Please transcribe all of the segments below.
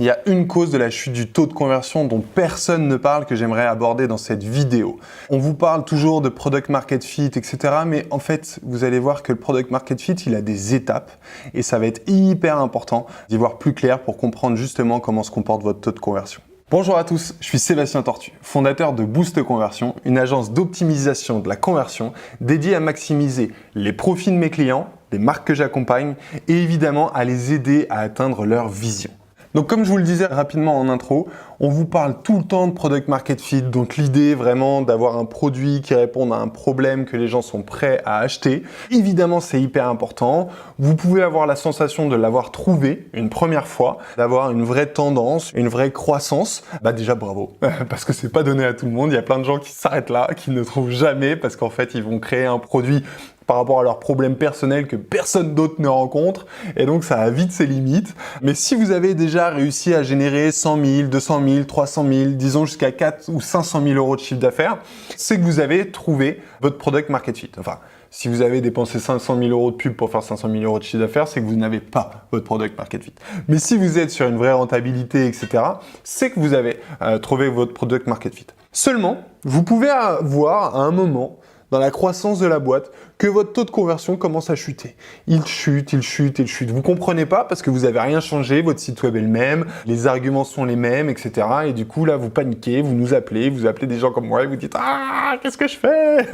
Il y a une cause de la chute du taux de conversion dont personne ne parle que j'aimerais aborder dans cette vidéo. On vous parle toujours de product market fit, etc. Mais en fait, vous allez voir que le product market fit, il a des étapes et ça va être hyper important d'y voir plus clair pour comprendre justement comment se comporte votre taux de conversion. Bonjour à tous, je suis Sébastien Tortu, fondateur de Boost Conversion, une agence d'optimisation de la conversion dédiée à maximiser les profits de mes clients, des marques que j'accompagne et évidemment à les aider à atteindre leur vision. Donc comme je vous le disais rapidement en intro, on vous parle tout le temps de product market fit, donc l'idée vraiment d'avoir un produit qui réponde à un problème que les gens sont prêts à acheter. Évidemment, c'est hyper important. Vous pouvez avoir la sensation de l'avoir trouvé une première fois, d'avoir une vraie tendance, une vraie croissance. Bah déjà bravo, parce que c'est pas donné à tout le monde. Il y a plein de gens qui s'arrêtent là, qui ne trouvent jamais, parce qu'en fait, ils vont créer un produit par rapport à leurs problèmes personnels que personne d'autre ne rencontre, et donc ça a vite ses limites. Mais si vous avez déjà réussi à générer 100 000, 200 000, 300 000, disons jusqu'à 4 ou 500 000 euros de chiffre d'affaires, c'est que vous avez trouvé votre product market fit. Enfin, si vous avez dépensé 500 000 euros de pub pour faire 500 000 euros de chiffre d'affaires, c'est que vous n'avez pas votre product market fit. Mais si vous êtes sur une vraie rentabilité, etc., c'est que vous avez trouvé votre product market fit. Seulement, vous pouvez avoir à un moment dans la croissance de la boîte, que votre taux de conversion commence à chuter. Il chute, il chute, il chute. Vous comprenez pas parce que vous n'avez rien changé, votre site web est le même, les arguments sont les mêmes, etc. Et du coup, là, vous paniquez, vous appelez des gens comme moi et vous dites « Ah, qu'est-ce que je fais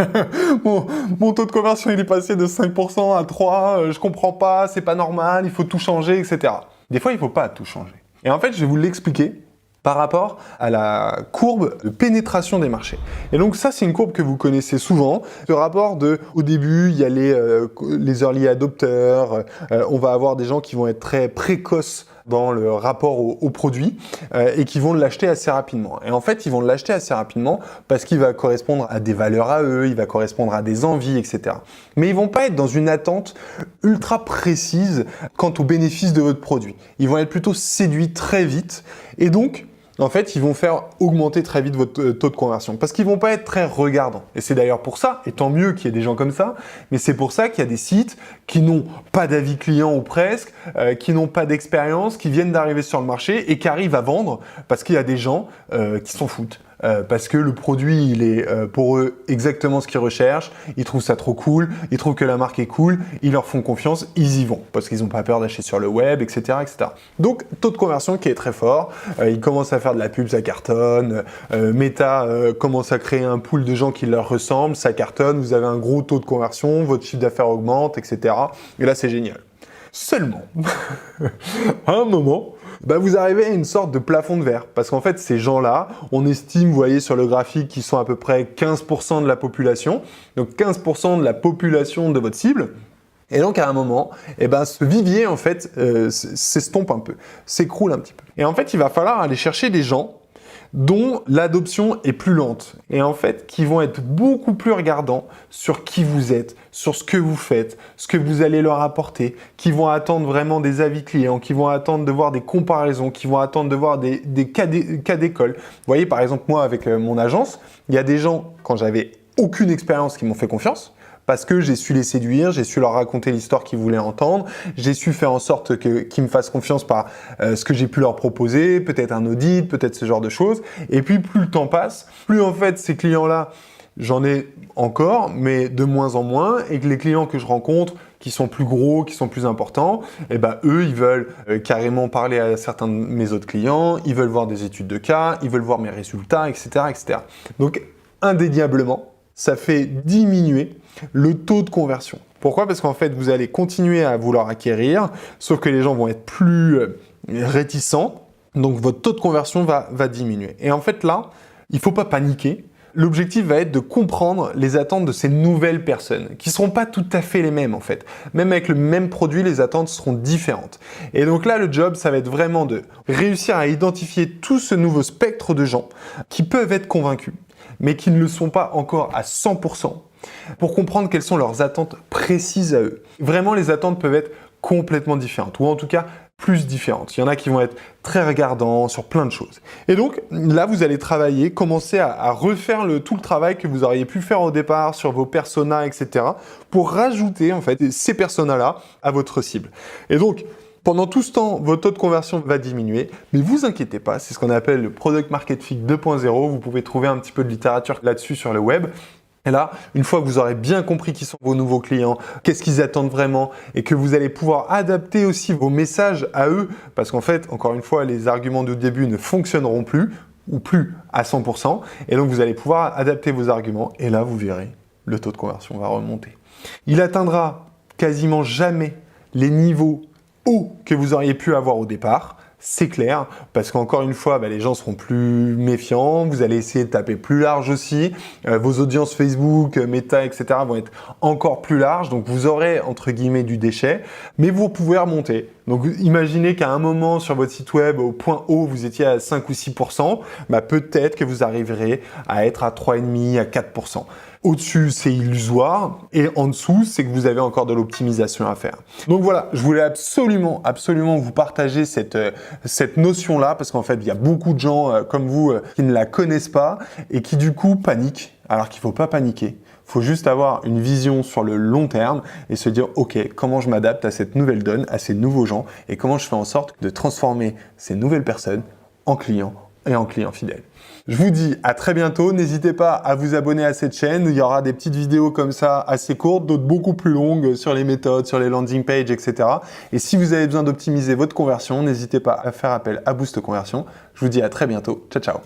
mon taux de conversion, il est passé de 5% à 3%, je comprends pas, c'est pas normal, il faut tout changer, etc. » Des fois, il faut pas tout changer. Et en fait, je vais vous l'expliquer par rapport à la courbe de pénétration des marchés. Et donc ça, c'est une courbe que vous connaissez souvent. Ce rapport au début, il y a les early adopters, on va avoir des gens qui vont être très précoces dans le rapport au produit et qui vont l'acheter assez rapidement. Et en fait, ils vont l'acheter assez rapidement parce qu'il va correspondre à des valeurs à eux, il va correspondre à des envies, etc. Mais ils vont pas être dans une attente ultra précise quant aux bénéfices de votre produit. Ils vont être plutôt séduits très vite et donc en fait, ils vont faire augmenter très vite votre taux de conversion parce qu'ils vont pas être très regardants. Et c'est d'ailleurs pour ça, et tant mieux qu'il y ait des gens comme ça, mais c'est pour ça qu'il y a des sites qui n'ont pas d'avis client ou presque, qui n'ont pas d'expérience, qui viennent d'arriver sur le marché et qui arrivent à vendre parce qu'il y a des gens qui s'en foutent. Parce que le produit, il est pour eux exactement ce qu'ils recherchent, ils trouvent ça trop cool, ils trouvent que la marque est cool, ils leur font confiance, ils y vont, parce qu'ils n'ont pas peur d'acheter sur le web, etc., etc. Donc, taux de conversion qui est très fort, ils commencent à faire de la pub, ça cartonne, Meta commence à créer un pool de gens qui leur ressemblent, ça cartonne, vous avez un gros taux de conversion, votre chiffre d'affaires augmente, etc. Et là, c'est génial. Seulement, à un moment, vous arrivez à une sorte de plafond de verre. Parce qu'en fait, ces gens-là, on estime, vous voyez sur le graphique, qu'ils sont à peu près 15% de la population. Donc 15% de la population de votre cible. Et donc à un moment, ce vivier, en fait, s'estompe un peu, s'écroule un petit peu. Et en fait, il va falloir aller chercher des gens dont l'adoption est plus lente et en fait qui vont être beaucoup plus regardants sur qui vous êtes, sur ce que vous faites, ce que vous allez leur apporter, qui vont attendre vraiment des avis clients, qui vont attendre de voir des comparaisons, qui vont attendre de voir des cas d'école. Vous voyez, par exemple, moi avec mon agence, il y a des gens, quand j'avais aucune expérience, qui m'ont fait confiance. Parce que j'ai su les séduire, j'ai su leur raconter l'histoire qu'ils voulaient entendre, j'ai su faire en sorte qu'ils me fassent confiance par ce que j'ai pu leur proposer, peut-être un audit, peut-être ce genre de choses. Et puis plus le temps passe, plus en fait ces clients-là, j'en ai encore, mais de moins en moins, et que les clients que je rencontre, qui sont plus gros, qui sont plus importants, eux, ils veulent carrément parler à certains de mes autres clients, ils veulent voir des études de cas, ils veulent voir mes résultats, etc., etc. Donc indéniablement, ça fait diminuer le taux de conversion. Pourquoi ? Parce qu'en fait, vous allez continuer à vouloir acquérir, sauf que les gens vont être plus réticents, donc votre taux de conversion va diminuer. Et en fait là, il ne faut pas paniquer. L'objectif va être de comprendre les attentes de ces nouvelles personnes, qui ne seront pas tout à fait les mêmes en fait. Même avec le même produit, les attentes seront différentes. Et donc là, le job, ça va être vraiment de réussir à identifier tout ce nouveau spectre de gens qui peuvent être convaincus, mais qui ne le sont pas encore à 100%, pour comprendre quelles sont leurs attentes précises à eux. Vraiment, les attentes peuvent être complètement différentes, ou en tout cas plus différentes. Il y en a qui vont être très regardants sur plein de choses. Et donc là, vous allez travailler, commencer à refaire tout le travail que vous auriez pu faire au départ sur vos personas, etc. pour rajouter en fait ces personas-là à votre cible. Et donc, Pendant tout ce temps, votre taux de conversion va diminuer, mais vous inquiétez pas, c'est ce qu'on appelle le Product Market Fit 2.0. Vous pouvez trouver un petit peu de littérature là-dessus sur le web. Et là, une fois que vous aurez bien compris qui sont vos nouveaux clients, qu'est-ce qu'ils attendent vraiment, et que vous allez pouvoir adapter aussi vos messages à eux, parce qu'en fait, encore une fois, les arguments du début ne fonctionneront plus, ou plus à 100%, et donc vous allez pouvoir adapter vos arguments, et là, vous verrez, le taux de conversion va remonter. Il atteindra quasiment jamais les niveaux hauts que vous auriez pu avoir au départ. C'est clair, parce qu'encore une fois, les gens seront plus méfiants, vous allez essayer de taper plus large aussi, vos audiences Facebook, Meta, etc. vont être encore plus larges, donc vous aurez entre guillemets du déchet, mais vous pouvez remonter. Donc imaginez qu'à un moment sur votre site web, au point haut, vous étiez à 5 ou 6%, peut-être que vous arriverez à être à 3,5, à 4%. Au-dessus, c'est illusoire, et en dessous, c'est que vous avez encore de l'optimisation à faire. Donc voilà, je voulais absolument vous partager cette notion-là, parce qu'en fait, il y a beaucoup de gens comme vous qui ne la connaissent pas, et qui du coup paniquent, alors qu'il ne faut pas paniquer. Il faut juste avoir une vision sur le long terme et se dire, OK, comment je m'adapte à cette nouvelle donne, à ces nouveaux gens, et comment je fais en sorte de transformer ces nouvelles personnes en clients et en clients fidèles. Je vous dis à très bientôt, n'hésitez pas à vous abonner à cette chaîne, il y aura des petites vidéos comme ça assez courtes, d'autres beaucoup plus longues sur les méthodes, sur les landing pages, etc. Et si vous avez besoin d'optimiser votre conversion, n'hésitez pas à faire appel à Boost Conversion. Je vous dis à très bientôt, ciao ciao.